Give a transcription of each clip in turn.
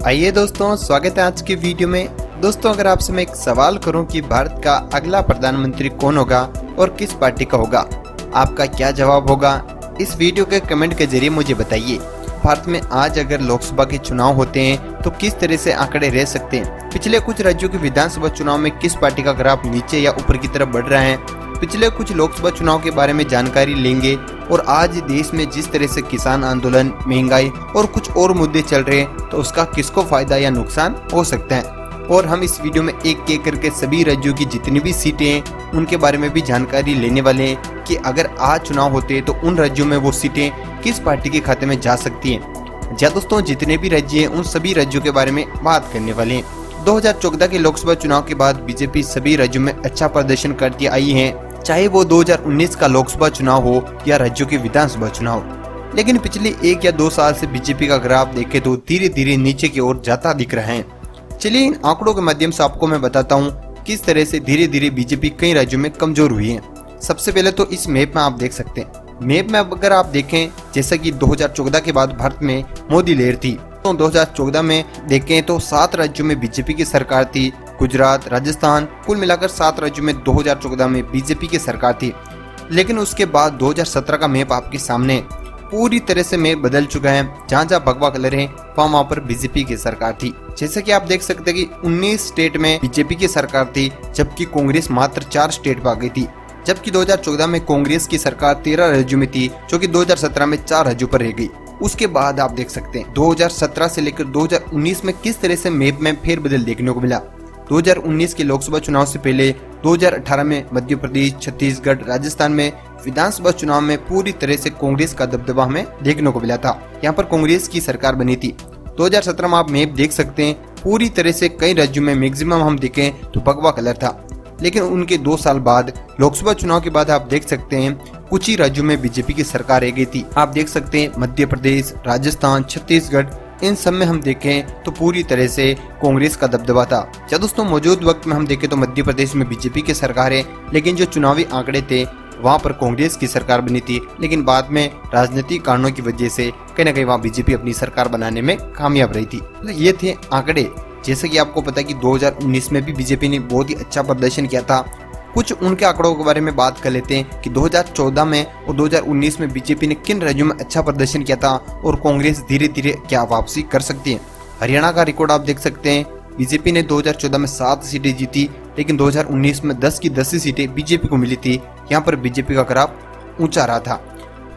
आइए दोस्तों, स्वागत है आज की वीडियो में। दोस्तों, अगर आपसे मैं एक सवाल करूं कि भारत का अगला प्रधानमंत्री कौन होगा और किस पार्टी का होगा, आपका क्या जवाब होगा? इस वीडियो के कमेंट के जरिए मुझे बताइए। भारत में आज अगर लोकसभा के चुनाव होते हैं तो किस तरह से आंकड़े रह सकते हैं? पिछले कुछ राज्यों के विधानसभा चुनाव में किस पार्टी का ग्राफ नीचे या ऊपर की तरफ बढ़ रहा है? पिछले कुछ लोकसभा चुनाव के बारे में जानकारी लेंगे और आज देश में जिस तरह से किसान आंदोलन, महंगाई और कुछ और मुद्दे चल रहे हैं तो उसका किसको फायदा या नुकसान हो सकता है। और हम इस वीडियो में एक एक करके सभी राज्यों की जितनी भी सीटें हैं उनके बारे में भी जानकारी लेने वाले हैं कि अगर आज चुनाव होते हैं तो उन राज्यों में वो सीटें किस पार्टी के खाते में जा सकती हैं। जी दोस्तों, जितने भी राज्य हैं उन सभी राज्यों के बारे में बात करने वाले हैं। 2014 के लोकसभा चुनाव के बाद बीजेपी सभी राज्यों में अच्छा प्रदर्शन करती आई है, चाहे वो 2019 का लोकसभा चुनाव हो या राज्यों के विधानसभा चुनाव। लेकिन पिछले 1 या 2 साल से बीजेपी का ग्राफ देखे तो धीरे धीरे नीचे की ओर जाता दिख रहा है। चलिए इन आंकड़ों के माध्यम से आपको मैं बताता हूँ किस तरह से धीरे धीरे बीजेपी कई राज्यों में कमजोर हुई है। सबसे पहले तो इस मैप में आप देख सकते हैं। मैप में अगर आप देखें, जैसा कि 2014 के बाद भारत में मोदी लहर थी, तो 2014 में देखें तो 7 राज्यों में बीजेपी की सरकार थी। गुजरात, राजस्थान, कुल मिलाकर 7 राज्यों में 2014 में बीजेपी की सरकार थी। लेकिन उसके बाद 2017 का मैप आपके सामने पूरी तरह से मैप बदल चुका है। जहाँ जहाँ भगवा कलर है वहाँ पर बीजेपी की सरकार थी। जैसे कि आप देख सकते हैं कि 19 स्टेट में बीजेपी की सरकार थी, जबकि कांग्रेस मात्र 4 स्टेट पर आ गई थी। जबकि 2014 में कांग्रेस की सरकार 13 राज्यों में थी, जो कि 2017 में 4 राज्यों पर रह गई। उसके बाद आप देख सकते हैं 2017 से लेकर 2019 में किस तरह से मैप में फेरबदल देखने को मिला। 2019 के लोकसभा चुनाव से पहले 2018 में मध्य प्रदेश, छत्तीसगढ़, राजस्थान में विधानसभा चुनाव में पूरी तरह से कांग्रेस का दबदबा हमें देखने को मिला था। यहाँ पर कांग्रेस की सरकार बनी थी। 2017 में आप मैप देख सकते हैं, पूरी तरह से कई राज्यों में मैक्सिमम हम देखें तो भगवा कलर था। लेकिन उनके 2 साल बाद लोकसभा चुनाव के बाद आप देख सकते हैं कुछ ही राज्यों में बीजेपी की सरकार रह गई थी। आप देख सकते हैं मध्य प्रदेश, राजस्थान, छत्तीसगढ़, इन सब में हम देखें तो पूरी तरह से कांग्रेस का दबदबा था। क्या दोस्तों, मौजूद वक्त में हम देखें तो मध्य प्रदेश में बीजेपी की सरकार है, लेकिन जो चुनावी आंकड़े थे वहां पर कांग्रेस की सरकार बनी थी। लेकिन बाद में राजनीतिक कारणों की वजह से कहीं ना कहीं वहाँ बीजेपी अपनी सरकार बनाने में कामयाब रही थी। तो ये थे आंकड़े। जैसे कि आपको पता है कि 2019 में भी बीजेपी ने बहुत ही अच्छा प्रदर्शन किया था। कुछ उनके आंकड़ों के बारे में बात कर लेते हैं कि 2014 में और 2019 में बीजेपी ने किन राज्यों में अच्छा प्रदर्शन किया था और कांग्रेस धीरे धीरे क्या वापसी कर सकती है। हरियाणा का रिकॉर्ड आप देख सकते हैं। बीजेपी ने 2014 में 7 सीटें जीती, लेकिन 2019 में 10 की 10 सीटें बीजेपी को मिली थी। यहाँ पर बीजेपी का ग्राफ ऊंचा रहा था।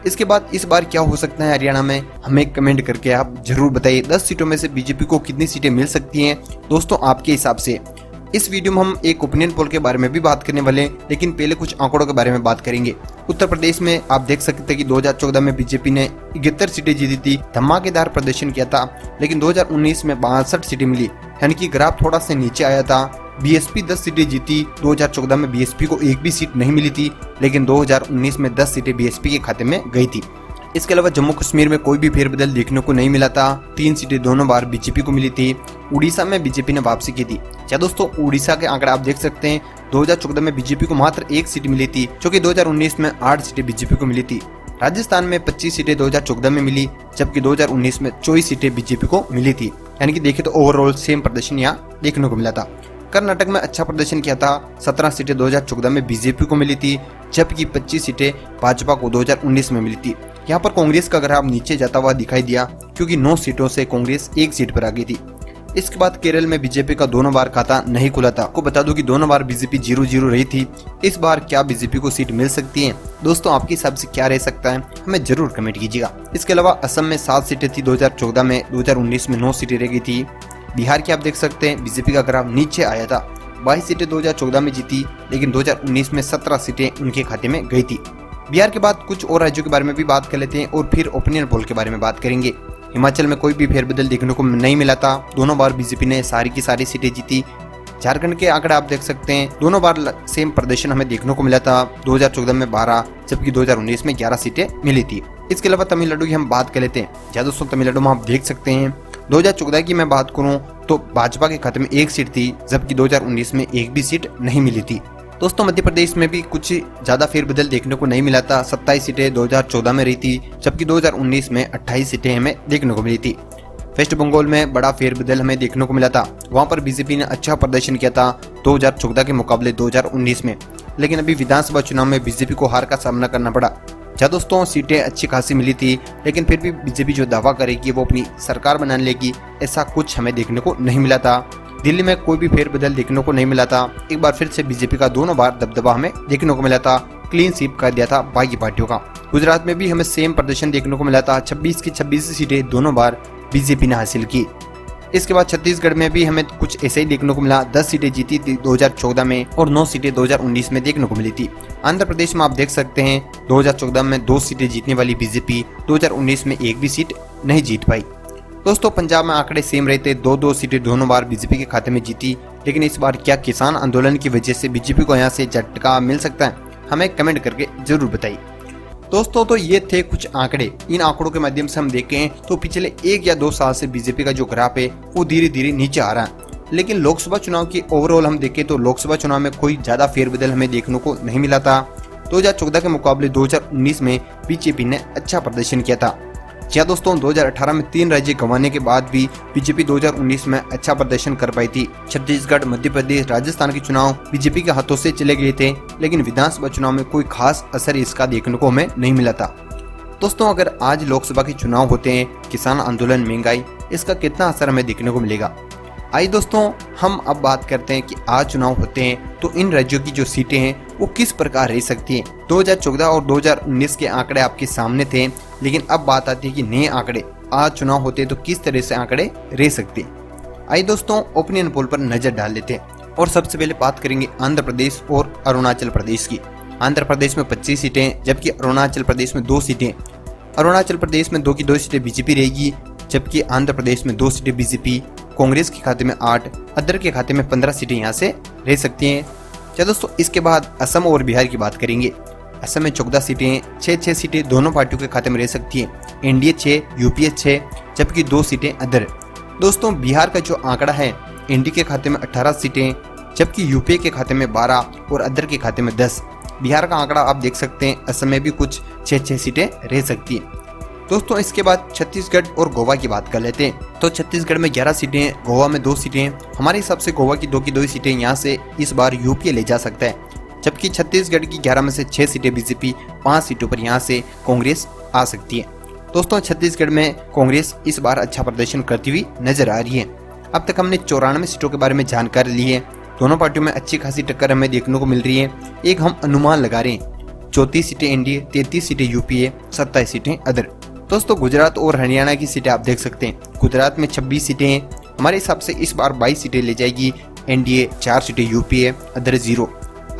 इसके बाद इस बार क्या हो सकता है हरियाणा में, हमें कमेंट करके आप जरूर बताइए। 10 सीटों में से बीजेपी को कितनी सीटें मिल सकती हैं दोस्तों आपके हिसाब से। इस वीडियो में हम एक ओपिनियन पोल के बारे में भी बात करने वाले हैं, लेकिन पहले कुछ आंकड़ों के बारे में बात करेंगे। उत्तर प्रदेश में आप देख सकते हैं कि 2014 में बीजेपी ने 71 सीटें जीती थी, धमाकेदार प्रदर्शन किया था। लेकिन 2019 में 62 सीटें मिली, यानी कि ग्राफ थोड़ा सा नीचे आया था। बीएसपी 10 सीटें जीती। 2014 में बीएसपी को एक भी सीट नहीं मिली थी, लेकिन 2019 में 10 सीटें बीएसपी के खाते में गई थी। इसके अलावा जम्मू कश्मीर में कोई भी फेरबदल देखने को नहीं मिला था। 3 सीटें दोनों बार बीजेपी को मिली थी। उड़ीसा में बीजेपी ने वापसी की थी। क्या दोस्तों, उड़ीसा के आंकड़े आप देख सकते हैं। 2014 में बीजेपी को मात्र 1 सीट मिली थी, जो कि 2019 में 8 सीटें बीजेपी को मिली थी। राजस्थान में 25 सीटें 2014 में मिली, जबकि 2019 में 24 सीटें बीजेपी को मिली थी। यानी कि देखें तो ओवरऑल सेम प्रदर्शन यहाँ देखने को मिला था। कर्नाटक में अच्छा प्रदर्शन किया था। 17 सीटें 2014 में बीजेपी को मिली थी, जबकि 25 सीटें भाजपा को 2019 में मिली थी। यहाँ पर कांग्रेस का ग्राफ नीचे जाता हुआ दिखाई दिया, क्योंकि 9 सीटों से कांग्रेस 1 सीट पर आ गई थी। इसके बाद केरल में बीजेपी का दोनों बार खाता नहीं खुला था। आपको बता दूं कि दोनों बार बीजेपी 0-0 रही थी। इस बार क्या बीजेपी को सीट मिल सकती है दोस्तों, आपके हिसाब से क्या रह सकता है, हमें जरूर कमेंट कीजिएगा। इसके अलावा असम में 7 सीटें थी 2014 में, 2019 में 9 सीटें रह गई थी। बिहार की आप देख सकते हैं बीजेपी का ग्राफ नीचे आया था। 22 सीटें 2014 में जीती, लेकिन 2019 में 17 सीटें उनके खाते में गई थी। बिहार के बाद कुछ और राज्यों के बारे में भी बात कर लेते हैं और फिर ओपिनियन पोल के बारे में बात करेंगे। हिमाचल में कोई भी फेरबदल देखने को नहीं मिला था। दोनों बार बीजेपी ने सारी की सारी सीटें जीती। झारखंड के आंकड़े आप देख सकते हैं। दोनों बार सेम प्रदर्शन हमें देखने को मिला था। 2014 में 12, जबकि 2019 में 11 सीटें मिली थी। इसके अलावा तमिलनाडु की हम बात कर लेते हैं। क्या दोस्तों, तमिलनाडु में आप देख सकते हैं 2014 की मैं बात करूं तो भाजपा के खाते में 1 सीट थी, जबकि 2019 में एक भी सीट नहीं मिली थी। दोस्तों, मध्य प्रदेश में भी कुछ ज्यादा फेरबदल देखने को नहीं मिला था। 27 सीटें 2014 में रही थी, जबकि 2019 में 28 सीटें हमें देखने को मिली थी। वेस्ट बंगाल में बड़ा फेरबदल हमें देखने को मिला था। वहां पर बीजेपी ने अच्छा प्रदर्शन किया था 2014 के मुकाबले 2019 में, लेकिन अभी विधानसभा चुनाव में बीजेपी को हार का सामना करना पड़ा। जहाँ दोस्तों सीटें अच्छी खासी मिली थी, लेकिन फिर भी बीजेपी जो दावा करेगी वो अपनी सरकार बना लेगी, ऐसा कुछ हमें देखने को नहीं मिला था। दिल्ली में कोई भी फेरबदल देखने को नहीं मिला था। एक बार फिर से बीजेपी का दोनों बार दबदबा हमें देखने को मिला था, क्लीन स्वीप कर दिया था बाकी पार्टियों का। गुजरात में भी हमें सेम प्रदर्शन देखने को मिला था, 26 की 26 सीटें दोनों बार बीजेपी ने हासिल की। इसके बाद छत्तीसगढ़ में भी हमें कुछ ऐसे ही देखने को मिला, 10 सीटें जीती थी 2014 में और 9 सीटें 2019 में देखने को मिली थी। आंध्र प्रदेश में आप देख सकते हैं 2014 में 2 सीटें जीतने वाली बीजेपी 2019 में एक भी सीट नहीं जीत पाई। दोस्तों पंजाब में आंकड़े सेम रहते, 2-2 सीटें दोनों बार बीजेपी के खाते में जीती, लेकिन इस बार क्या किसान आंदोलन की वजह से बीजेपी को यहाँ से झटका मिल सकता है? हमें कमेंट करके जरूर बताइए। दोस्तों तो ये थे कुछ आंकड़े। इन आंकड़ों के माध्यम से हम देखें तो पिछले 1 या 2 साल से बीजेपी का जो ग्राफ है वो धीरे धीरे नीचे आ रहा है। लेकिन लोकसभा चुनाव की ओवरऑल हम देखें तो लोकसभा चुनाव में कोई ज्यादा फेरबदल हमें देखने को नहीं मिला था। 2014 के मुकाबले 2019 में बीजेपी ने अच्छा प्रदर्शन किया था। क्या दोस्तों 2018 में 3 राज्य गंवाने के बाद भी बीजेपी 2019 में अच्छा प्रदर्शन कर पाई थी। छत्तीसगढ़, मध्य प्रदेश, राजस्थान के चुनाव बीजेपी के हाथों से चले गए थे, लेकिन विधानसभा चुनाव में कोई खास असर इसका देखने को हमें नहीं मिला था। दोस्तों अगर आज लोकसभा के चुनाव होते हैं, किसान आंदोलन, महंगाई, इसका कितना असर हमें देखने को मिलेगा? आइए दोस्तों हम अब बात करते हैं कि आज चुनाव होते हैं तो इन राज्यों की जो सीटें हैं वो किस प्रकार रह सकती हैं। 2014 और 2019 के आंकड़े आपके सामने थे, लेकिन अब बात आती है कि नए आंकड़े आज चुनाव होते हैं तो किस तरह से आंकड़े रह सकते हैं। आइए दोस्तों ओपिनियन पोल पर नजर डाल लेते हैं और सबसे पहले बात करेंगे आंध्र प्रदेश और अरुणाचल प्रदेश की। आंध्र प्रदेश में 25 सीटें जबकि अरुणाचल प्रदेश में 2 सीटें। अरुणाचल प्रदेश में 2 की 2 सीटें बीजेपी रहेगी, जबकि आंध्र प्रदेश में 2 सीटें बीजेपी, कांग्रेस के खाते में 8, अदर के खाते में 15 सीटें यहाँ से रह सकती हैं। चलो दोस्तों इसके बाद असम और बिहार की बात करेंगे। असम में 14 सीटें, 6 सीटें दोनों पार्टियों के खाते में रह सकती हैं। एनडीए 6, यूपीए 6, जबकि 2 सीटें अदर। दोस्तों बिहार का जो आंकड़ा है, एनडीए के खाते में 18 सीटें, जबकि यूपीए के खाते में 12 और अदर के खाते में 10। बिहार का आंकड़ा आप देख सकते हैं, असम में भी कुछ 6 सीटें रह सकती हैं। दोस्तों इसके बाद छत्तीसगढ़ और गोवा की बात कर लेते हैं। तो छत्तीसगढ़ में 11 सीटें, गोवा में 2 सीटें। हमारे हिसाब से गोवा की 2 की 2 सीटें यहाँ से इस बार यूपीए ले जा सकता है, जबकि छत्तीसगढ़ की 11 में से 6 सीटें बीजेपी, 5 सीटों पर यहाँ से कांग्रेस आ सकती है। दोस्तों छत्तीसगढ़ में कांग्रेस इस बार अच्छा प्रदर्शन करती हुई नजर आ रही है। अब तक हमने 94 सीटों के बारे में जानकारी ली है। दोनों पार्टियों में अच्छी खासी टक्कर हमें देखने को मिल रही है। एक हम अनुमान लगा रहे हैं, 34 सीटें एनडीए, 33 सीटें यूपीए, 27 सीटें अदर। दोस्तों गुजरात और हरियाणा की सीटें आप देख सकते हैं। गुजरात में 26 सीटें हैं, हमारे हिसाब से इस बार 22 सीटें ले जाएगी एनडीए, 4 सीटें यूपीए, अदर 0।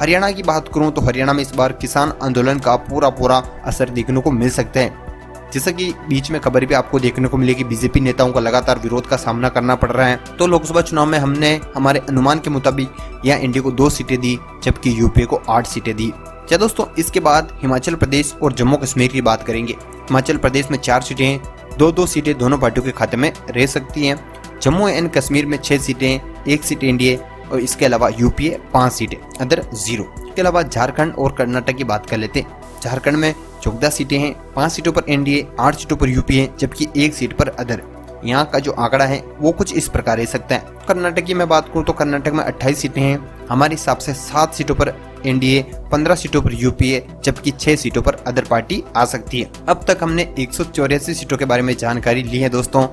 हरियाणा की बात करूं तो हरियाणा में इस बार किसान आंदोलन का पूरा असर देखने को मिल सकता है। जैसा कि बीच में खबर भी आपको देखने को मिलेगी, बीजेपी नेताओं का लगातार विरोध का सामना करना पड़ रहा है। तो लोकसभा चुनाव में हमने हमारे अनुमान के मुताबिक यहाँ एनडीए को 2 सीटें दी, जबकि यूपीए को 8 सीटें दी। क्या दोस्तों इसके बाद हिमाचल प्रदेश और जम्मू कश्मीर की बात करेंगे। हिमाचल प्रदेश में 4 सीटें, 2-2 सीटें दोनों पार्टियों के खाते में रह सकती हैं। जम्मू एंड कश्मीर में 6 सीटें, 1 सीट एनडीए और इसके अलावा यूपीए 5 सीटें, अदर 0। इसके अलावा झारखंड और कर्नाटक की बात कर लेते हैं। झारखंड में 14 सीटें हैं, 5 सीटों पर एनडीए, 8 सीटों पर यूपीए, जबकि 1 सीट पर अदर। यहाँ का जो आंकड़ा है वो कुछ इस प्रकार रह सकता है। कर्नाटक की मैं बात करूँ तो कर्नाटक में 28 सीटें हैं, हमारे हिसाब से 7 सीटों पर एनडीए, 15 सीटों पर यूपीए, जबकि 6 सीटों पर अदर पार्टी आ सकती है। अब तक हमने 184 सीटों के बारे में जानकारी ली है दोस्तों,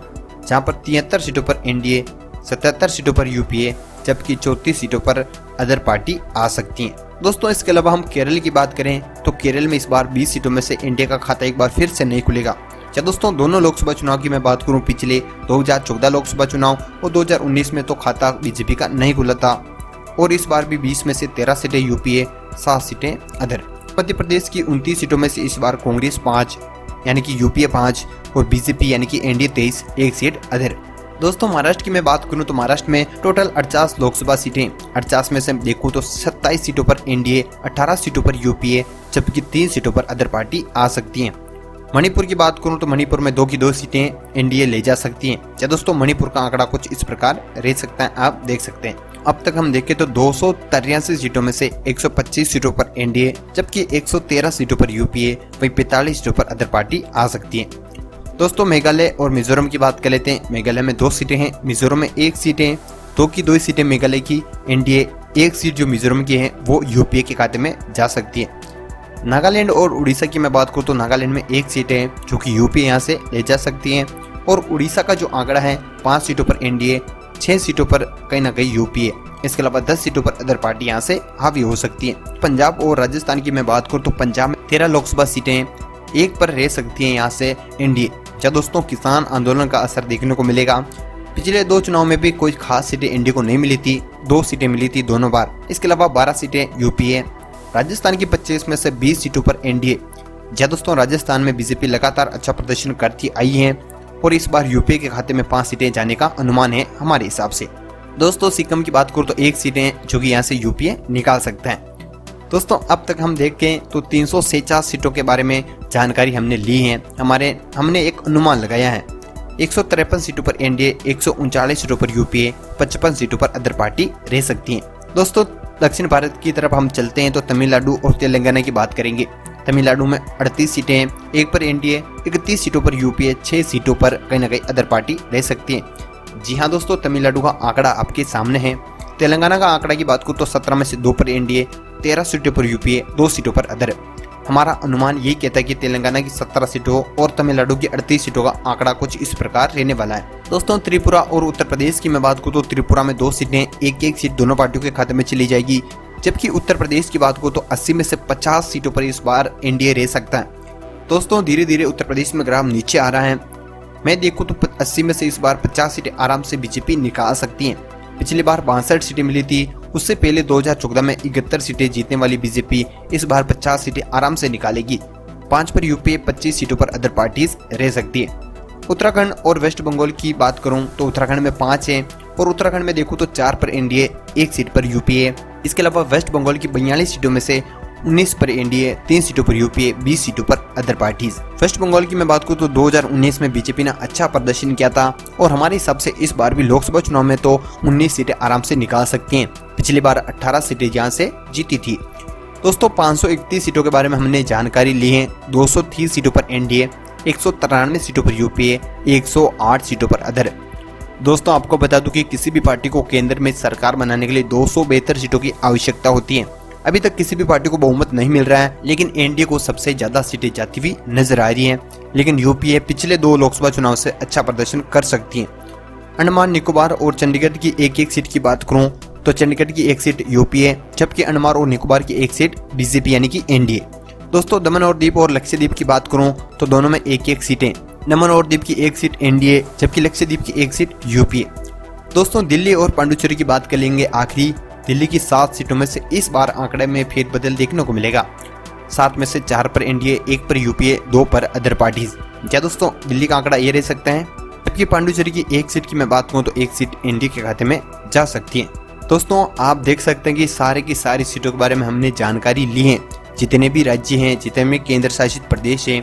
जहाँ पर 73 सीटों पर एनडीए, 77 सीटों पर यूपीए, जबकि 34 सीटों पर अदर पार्टी आ सकती हैं। दोस्तों इसके अलावा हम केरल की बात करें तो केरल में इस बार 20 सीटों में से एनडीए का खाता एक बार फिर से नहीं खुलेगा। क्या दोस्तों दोनों लोकसभा चुनाव की मैं बात करूं, पिछले 2014 लोकसभा चुनाव और 2019 में तो खाता बीजेपी का नहीं खुला था, और इस बार भी 20 में से 13 सीटें यूपीए, 7 सीटें अदर। मध्य प्रदेश की 29 सीटों में से इस बार कांग्रेस 5 यानी कि यूपीए 5 और बीजेपी यानी कि एनडीए 23, 1 सीट अदर। दोस्तों महाराष्ट्र की मैं बात करूं तो महाराष्ट्र में टोटल 48 लोकसभा सीटें, 48 में से देखूं तो 27 सीटों पर एनडीए, 18 सीटों पर यूपीए, जबकि 3 सीटों पर अदर पार्टी आ सकती हैं। मणिपुर की बात करूं तो मणिपुर में 2 की 2 सीटें एनडीए ले जा सकती हैं। क्या दोस्तों मणिपुर का आंकड़ा कुछ इस प्रकार रह सकता है, आप देख सकते हैं। अब तक हम देखें तो 283 सीटों में से 125 सीटों पर एनडीए, जबकि 113 सीटों पर यूपीए, वहीं 45 सीटों पर अदर पार्टी आ सकती है। दोस्तों मेघालय और मिजोरम की बात कर लेते हैं। मेघालय में 2 सीटें हैं, मिजोरम में 1 सीट है। 2 की 2 सीटें मेघालय की एनडीए, 1 सीट जो मिजोरम की है वो यूपीए के खाते में जा सकती है। नागालैंड और उड़ीसा की मैं बात करूँ तो नागालैंड में 1 सीट है जो कि यूपीए यहाँ से ले जा सकती है। और उड़ीसा का जो आंकड़ा है 5 सीटों पर एनडीए, 6 सीटों पर कहीं ना कहीं यूपीए, इसके अलावा 10 सीटों पर अदर पार्टी यहाँ से हावी हो सकती है। पंजाब और राजस्थान की मैं बात करूँ तो पंजाब में 13 लोकसभा सीटें, 1 पर रह सकती हैं यहाँ से एनडीए। क्या दोस्तों किसान आंदोलन का असर देखने को मिलेगा? पिछले 2 चुनाव में भी कोई खास सीटें एनडीए को नहीं मिली थी, 2 सीटें मिली थी दोनों बार। इसके अलावा 12 सीटें यूपीए, राजस्थान की 25 में से 20 सीटों पर एनडीए। जी दोस्तों, राजस्थान में बीजेपी लगातार अच्छा प्रदर्शन करती आई है और इस बार यूपीए के खाते में 5 सीटें जाने का अनुमान है हमारे हिसाब से। दोस्तों सिक्किम की बात करूँ तो 1 सीटें जो कि यहाँ से यूपीए निकाल सकता है। दोस्तों अब तक हम देखें तो 346 सीटों के बारे में जानकारी हमने ली है। हमने एक अनुमान लगाया है। 153 सीटों पर एनडीए, 139 सीटों पर यूपीए, 55 सीटों पर अदर पार्टी रह सकती हैं। दोस्तों दक्षिण भारत की तरफ हम चलते हैं तो तमिलनाडु और तेलंगाना की बात करेंगे। तमिलनाडु में 38 सीटें हैं, 1 पर एनडीए, 31 सीटों पर यूपीए, 6 सीटों पर कहीं ना कहीं अदर पार्टी रह सकती है। जी हाँ दोस्तों, तमिलनाडु का आंकड़ा आपके सामने है। तेलंगाना का आंकड़ा की बात करूँ तो 17 में से 2 पर एनडीए, 13 सीटों पर यूपीए, 2 सीटों पर अदर। हमारा अनुमान यही कहता है कि तेलंगाना की 17 सीटों और तमिलनाडु की 38 सीटों का आंकड़ा कुछ इस प्रकार रहने वाला है। दोस्तों त्रिपुरा और उत्तर प्रदेश की मैं बात करूँ तो त्रिपुरा में 2 सीटें, 1-1 सीट दोनों पार्टियों के खाते में चली जाएगी। जबकि उत्तर प्रदेश की बात करूँ तो 80 में से 50 सीटों पर इस बार एनडीए रह सकता है। दोस्तों धीरे धीरे उत्तर प्रदेश में ग्राफ नीचे आ रहा है। मैं देखूँ तो 80 में से इस बार 50 सीटें आराम से बीजेपी निकाल सकती है। पिछली बार 62 सीटें मिली थी, उससे पहले 2014 में 71 सीटें जीतने वाली बीजेपी इस बार 50 सीटें आराम से निकालेगी। 5 पर यूपीए, 25 सीटों पर अदर पार्टीज रह सकती है। उत्तराखंड और वेस्ट बंगाल की बात करूं तो उत्तराखंड में 5 है और उत्तराखंड में देखूं तो 4 पर एनडीए, 1 सीट पर यूपीए। इसके अलावा वेस्ट बंगाल की 42 सीटों में से 19 पर एनडीए, 3 सीटों पर यूपीए, 20 सीटों पर अदर पार्टीज। वेस्ट बंगाल की मैं बात करूं तो 2019 में बीजेपी ने अच्छा प्रदर्शन किया था और हमारे हिसाब से इस बार भी लोकसभा चुनाव में तो 19 सीटें आराम से निकाल सकती हैं। पिछली बार 18 सीटें यहाँ से जीती थी। दोस्तों 531 सीटों के बारे में हमने जानकारी ली है। 230 सीटों पर एनडीए, 193 सीटों पर यूपीए, 108 सीटों पर अदर। दोस्तों आपको बता दूं कि किसी भी पार्टी को केंद्र में सरकार बनाने के लिए 272 सीटों की आवश्यकता होती है। अभी तक किसी भी पार्टी को बहुमत नहीं मिल रहा है, लेकिन एनडीए को सबसे ज्यादा सीटें जाती हुई नजर आ रही हैं। लेकिन यूपीए पिछले 2 लोकसभा चुनाव से अच्छा प्रदर्शन कर सकती है। अंडमान निकोबार और चंडीगढ़ की 1-1 सीट की बात करूं तो चंडीगढ़ की 1 सीट यूपीए, जबकि अंडमान और निकोबार की 1 सीट बीजेपी यानी कि एनडीए। दोस्तों दमन और दीप और लक्षद्वीप की बात करूं तो दोनों में 1-1 सीटें। दमन और दीप की 1 सीट एनडीए, जबकि लक्षद्वीप की 1 सीट यूपीए। दोस्तों दिल्ली और पांडुचेरी की बात कर लेंगे आखिरी। दिल्ली की 7 सीटों में से इस बार आंकड़े में फेरबदल देखने को मिलेगा। 7 में से 4 पर एनडीए, 1 पर यूपीए, 2 पर अदर पार्टीज। क्या दोस्तों दिल्ली का आंकड़ा ये रह सकता है। जबकि पांडुचेरी की 1 सीट की मैं बात करूं तो 1 सीट एनडीए के खाते में जा सकती है। दोस्तों आप देख सकते हैं कि सारे की सारी सीटों के बारे में हमने जानकारी ली है। जितने भी राज्य हैं, जितने भी केंद्र शासित प्रदेश हैं,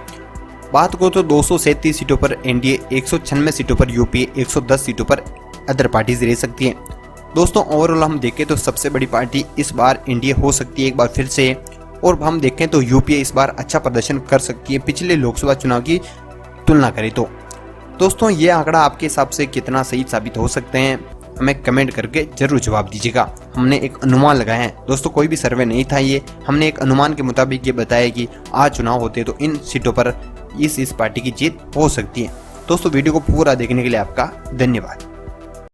बात करो तो 237 सीटों पर एनडीए, 196 सीटों पर यूपीए, 110 सीटों पर अदर पार्टीज रह सकती हैं। दोस्तों ओवरऑल हम देखें तो सबसे बड़ी पार्टी इस बार एनडीए हो सकती है एक बार फिर से, और हम देखें तो यूपीए इस बार अच्छा प्रदर्शन कर सकती है पिछले लोकसभा चुनाव की तुलना करें तो। दोस्तों ये आंकड़ा आपके हिसाब से कितना सही साबित हो सकते हैं, हमें कमेंट करके जरूर जवाब दीजिएगा। हमने एक अनुमान लगाया है दोस्तों, कोई भी सर्वे नहीं था ये, हमने एक अनुमान के मुताबिक ये बताया कि आज चुनाव होते तो इन सीटों पर इस पार्टी की जीत हो सकती है। दोस्तों वीडियो को पूरा देखने के लिए आपका धन्यवाद।